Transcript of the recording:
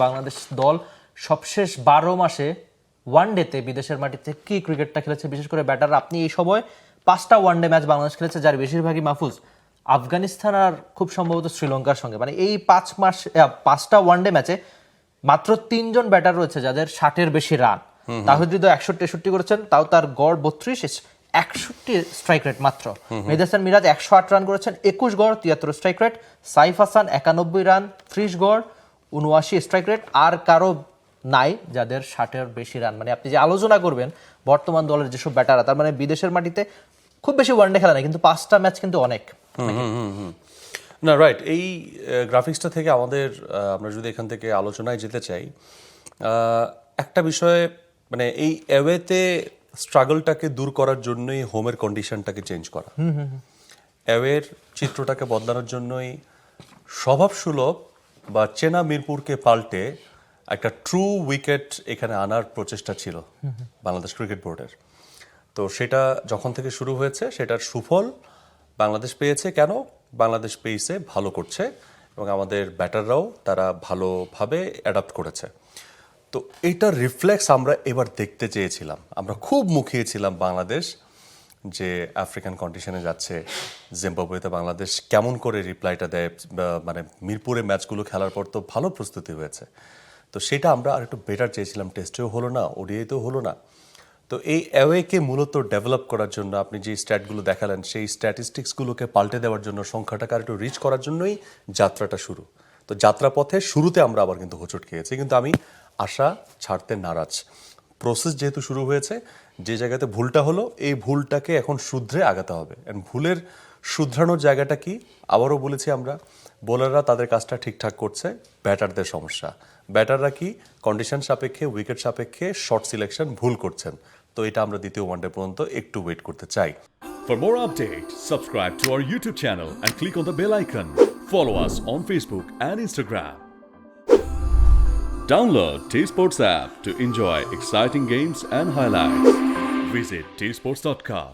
বাংলাদেশ দল সবশেষ 12 মাসে ওয়ানডেতে বিদেশের মাটিতে কি ক্রিকেটটা খেলেছে, বিশেষ করে ব্যাটার। আপনি এই সময় 5টা ওয়ানডে ম্যাচ বাংলাদেশ খেলেছে, যার বেশিরভাগই মাহফুজ আফগানিস্তান আর খুব সম্ভবত শ্রীলঙ্কার সঙ্গে। মানে এই 5টা ওয়ানডে ম্যাচে মাত্র 3 জন ব্যাটার রয়েছে যাদের 60-এর বেশি রান। তাহিদ হৃদয় 61 করেছেন, তাও তার গড় 32, 61 স্ট্রাইক রেট মাত্র। মেহেদী হাসান মিরাজ 108 রান করেছেন, 21 গড়, 73 strike rate. Saif Hasan 91 run, 30 গড়, 79 স্ট্রাইক রেট। আর কারো নাই যাদের 60-এর বেশি রান। মানে আপনি যে আলোচনা করবেন বর্তমান দলের যেসব ব্যাটাররা, তার মানে বিদেশের মাটিতে খুব বেশি ওয়ানডে খেলা নাই, কিন্তু 5টা ম্যাচ কিন্তু অনেক। না, রাইট। এই গ্রাফিক্সটা থেকে আমরা যদি এখান থেকে আলোচনায় যেতে চাই, একটা বিষয়ে মানে এই অ্যাওয়েতে স্ট্রাগলটাকে দূর করার জন্যই হোমের কন্ডিশনটাকে চেঞ্জ করা, অ্যাওয়ের চিত্রটাকে বদলানোর জন্যই স্বভাবসুলভ বা চেনা মিরপুরকে পাল্টে একটা ট্রু উইকেট এখানে আনার প্রচেষ্টা ছিল বাংলাদেশ ক্রিকেট বোর্ডের। তো সেটা যখন থেকে শুরু হয়েছে সেটার সুফল বাংলাদেশ পেয়েছে। কেন বাংলাদেশ পেয়েছে? ভালো করছে এবং আমাদের ব্যাটাররাও তারা ভালোভাবে অ্যাডাপ্ট করেছে। তো এইটার রিফ্লেক্স আমরা এবার দেখতে চেয়েছিলাম। আমরা খুব মুখিয়েছিলাম বাংলাদেশ যে আফ্রিকান কন্ডিশনে যাচ্ছে, জিম্বাবুয়েতে বাংলাদেশ কেমন করে রিপ্লাইটা দেয়। মানে মিরপুরে ম্যাচগুলো খেলার পর তো ভালো প্রস্তুতি হয়েছে, তো সেটা আমরা আর একটু বেটার চেয়েছিলাম। টেস্টেও হলো না, ওডিআইতেও হলো না। তো এই অ্যাওয়েকে মূলত ডেভেলপ করার জন্য আপনি যে স্ট্যাটগুলো দেখালেন, সেই স্ট্যাটিস্টিক্সগুলোকে পাল্টে দেওয়ার জন্য, সংখ্যাটাকে আর একটু রিচ করার জন্যই যাত্রাটা শুরু। তো যাত্রাপথে শুরুতে আমরা আবার কিন্তু হোঁচট খেয়েছি, কিন্তু আমি আশা ছাড়তে নারাজ। প্রসেস যেহেতু শুরু হয়েছে, যে জায়গাতে ভুলটা হলো এই ভুলটাকে এখন শুধরে আগাতে হবে। অ্যান্ড ভুলের শুধরানোর জায়গাটা কি? আবারও বলেছি, আমরা বোলাররা তাদের কাজটা ঠিকঠাক করছে, ব্যাটারদের সমস্যা। ব্যাটাররা কি কন্ডিশন সাপেক্ষে, উইকেট সাপেক্ষে শর্ট সিলেকশন ভুল করছেন। তো এটা আমরা দ্বিতীয় ওয়ানডে পর্যন্ত একটু ওয়েট করতে চাই। For more updates, subscribe to our YouTube channel and click on the bell icon. Follow us on Facebook and Instagram. Download T-Sports app to enjoy exciting games and highlights. Visit tsports.com.